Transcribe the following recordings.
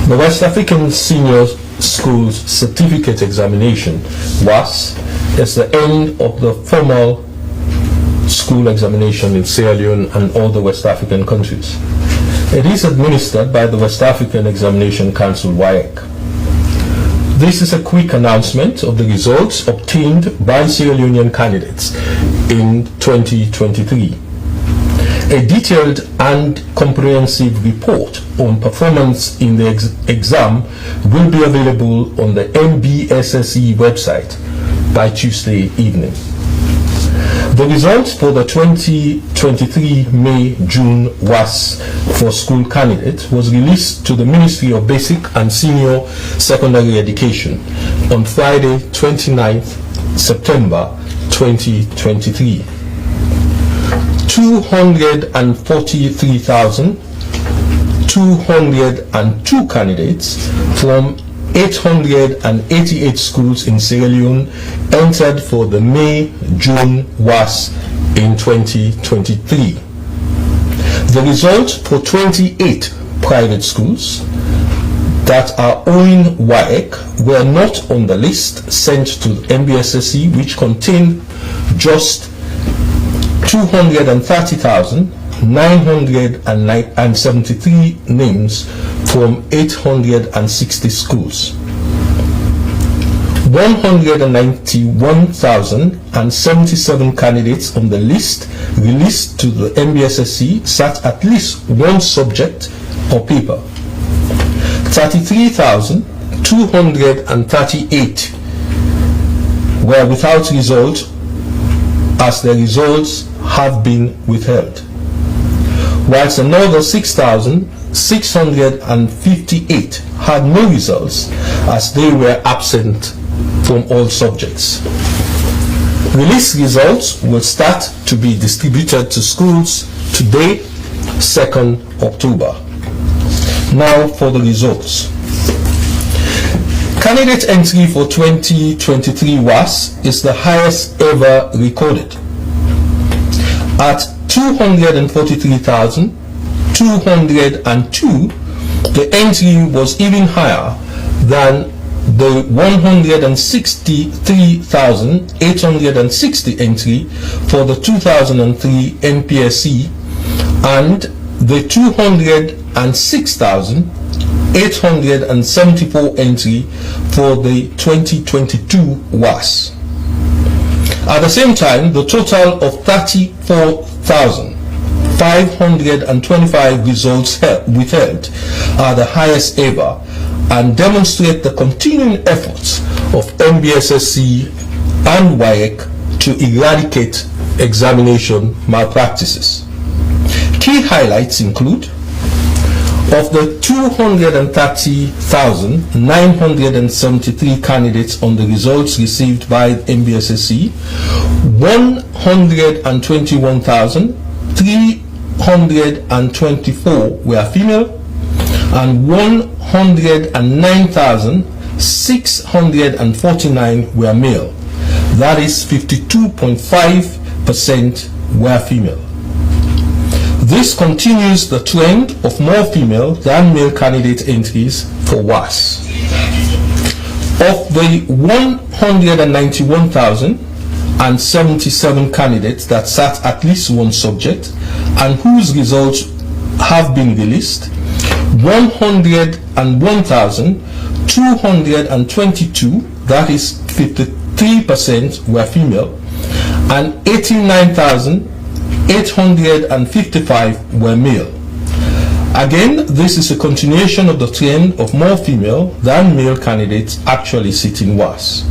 The West African Senior Schools Certificate Examination, WASSCE, is the end of the formal school examination in Sierra Leone and all the West African countries. It is administered by the West African Examination Council, WAEC. This is a quick announcement of the results obtained by Sierra Leonean candidates in 2023. A detailed and comprehensive report on performance in the exam will be available on the MBSSE website by Tuesday evening. The results for the 2023 May-June WASSCE for school candidates was released to the Ministry of Basic and Senior Secondary Education on Friday, 29th September 2023. 243,202 candidates from 888 schools in Sierra Leone entered for the May-June WASSCE in 2023. The results for 28 private schools that are owing WAEC were not on the list sent to MBSSE, which contained just 230,973 names from 860 schools. 191,077 candidates on the list released to the MBSSE sat at least one subject or paper. 33,238 were without result, as the results have been withheld, whilst another 6,658 had no results, as they were absent from all subjects. Release results will start to be distributed to schools today, 2nd October. Now for the results. Candidate entry for 2023 WASSCE is the highest ever recorded. At 243,202, the entry was even higher than the 163,860 entry for the 2003 NPSE and the 206,874 entry for the 2022 WASSCE. At the same time, the total of 34,525 results withheld are the highest ever and demonstrate the continuing efforts of MBSSE and WAEC to eradicate examination malpractices. Key highlights include: of the 230,973 candidates on the results received by MBSSE, 121,324 were female and 109,649 were male. That is 52.5% were female. This continues the trend of more female than male candidate entries for WASSCE. Of the 191,077 candidates that sat at least one subject and whose results have been released, 101,222, that is 53%, were female, and 89,855 were male. Again, this is a continuation of the trend of more female than male candidates actually sitting WASSCE.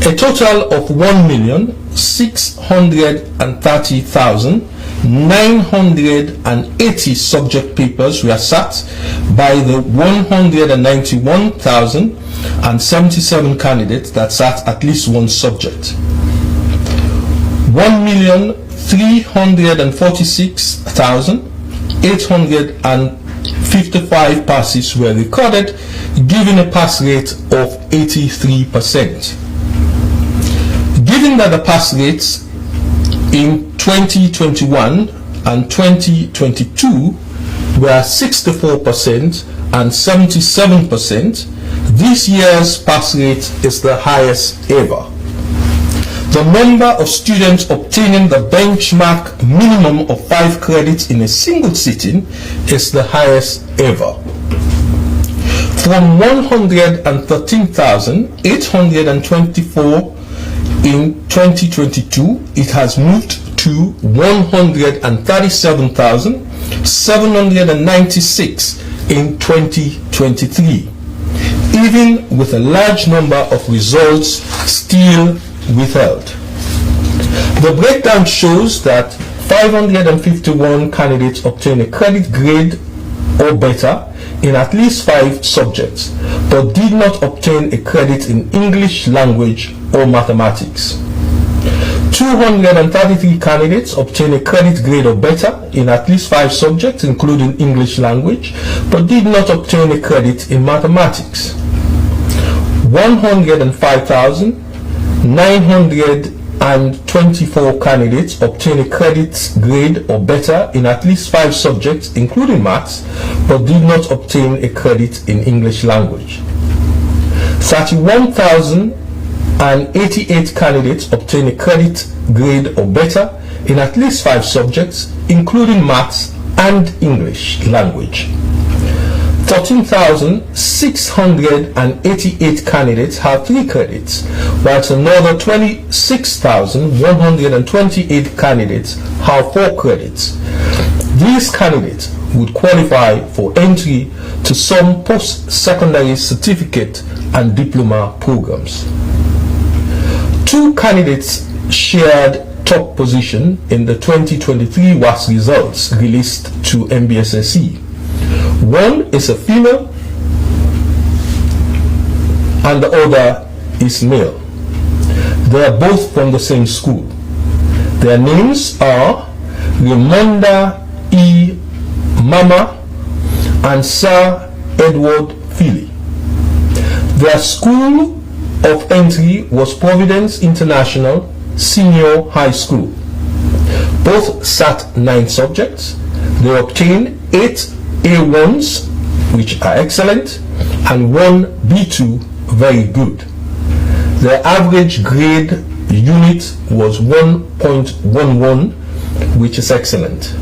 A total of 1,630,980 subject papers were sat by the 191,077 candidates that sat at least one subject. 1,346,855 passes were recorded, giving a pass rate of 83%. Given that the pass rates in 2021 and 2022 were 64% and 77%. This year's pass rate is the highest ever. The number of students obtaining the benchmark minimum of 5 credits in a single sitting is the highest ever. From 113,824 in 2022, it has moved to 137,796 in 2023, even with a large number of results still withheld. The breakdown shows that 551 candidates obtained a credit grade or better in at least 5 subjects, but did not obtain a credit in English language or mathematics. 233 candidates obtained a credit grade or better in at least 5 subjects, including English language, but did not obtain a credit in mathematics. 105,924 candidates obtained a credit grade or better in at least 5 subjects, including maths, but did not obtain a credit in English language. 31,088 candidates obtained a credit grade or better in at least 5 subjects, including maths and English language. 13,688 candidates have 3 credits, whilst another 26,128 candidates have 4 credits. These candidates would qualify for entry to some post-secondary certificate and diploma programs. 2 candidates shared top position in the 2023 WASSCE results released to MBSSE. One is a female and the other is male. They are both from the same school. Their names are Ramonda E. Mama and Sir Edward Philly. Their school of entry was Providence International Senior High School. Both sat 9 subjects. They obtained 8 A1s, which are excellent, and 1 B2, very good. Their average grade unit was 1.11, which is excellent.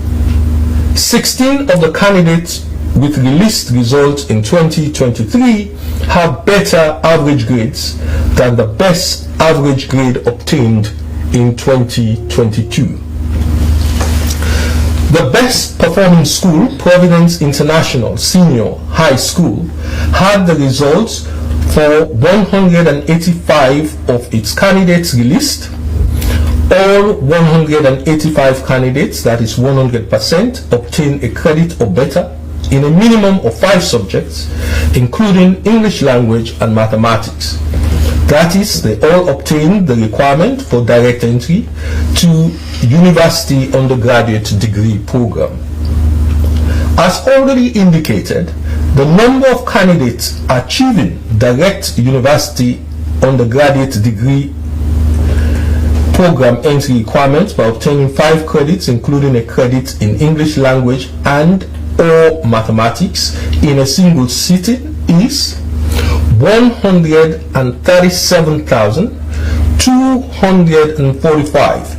16 of the candidates with released results in 2023 have better average grades than the best average grade obtained in 2022. The best performing school, Providence International Senior High School, had the results for 185 of its candidates released. All 185 candidates, that is 100%, obtained a credit or better in a minimum of 5 subjects, including English language and mathematics. That is, they all obtained the requirement for direct entry to university undergraduate degree program. As already indicated, the number of candidates achieving direct university undergraduate degree program entry requirements by obtaining 5 credits, including a credit in English language and or mathematics in a single sitting, is 137,245,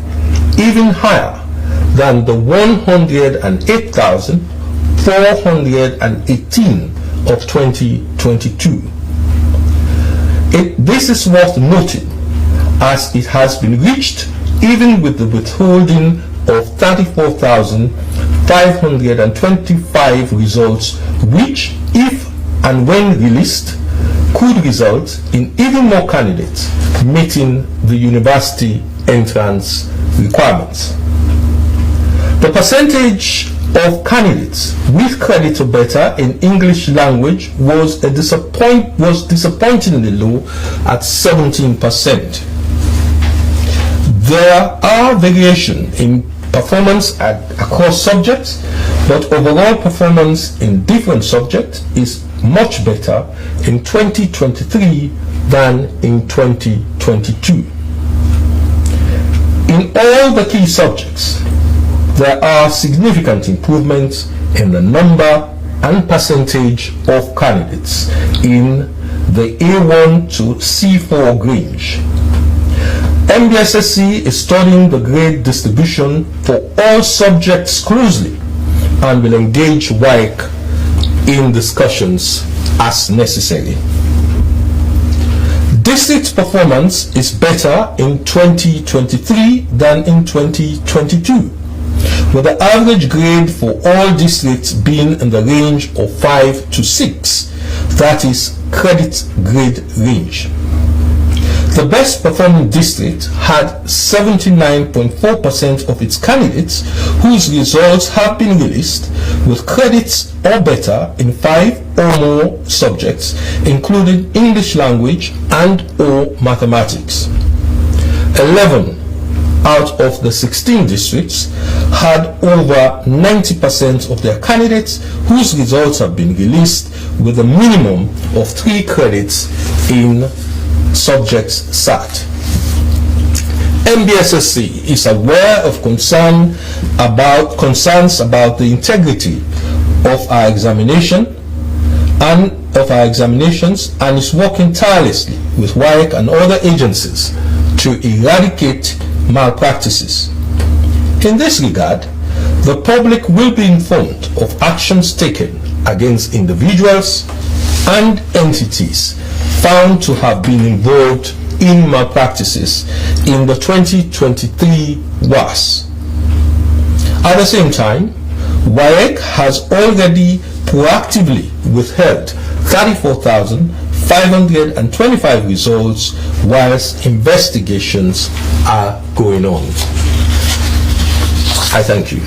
even higher than the 108,418 of 2022. This is worth noting, as it has been reached even with the withholding of 34,525 results, which, if and when released, could result in even more candidates meeting the university entrance requirements. The percentage of candidates with credit or better in English language was disappointingly low at 17%. There are variations in performance across subjects, but overall performance in different subjects is much better in 2023 than in 2022. In all the key subjects, there are significant improvements in the number and percentage of candidates in the A1 to C4 range. MBSSC is studying the grade distribution for all subjects closely and will engage WASSCE in discussions as necessary. District performance is better in 2023 than in 2022, with the average grade for all districts being in the range of 5 to 6, that is credit grade range. The best performing district had 79.4% of its candidates whose results have been released with credits or better in 5 or more subjects, including English language and or mathematics. 11 out of the 16 districts had over 90% of their candidates whose results have been released with a minimum of 3 credits in subjects SAT. MBSSC is aware of concerns about the integrity of our examinations and is working tirelessly with WASSCE and other agencies to eradicate malpractices. In this regard, the public will be informed of actions taken against individuals and entities found to have been involved in malpractices in the 2023 WASSCE. At the same time, WASSCE has already proactively withheld 34,525 results whilst investigations are going on. I thank you.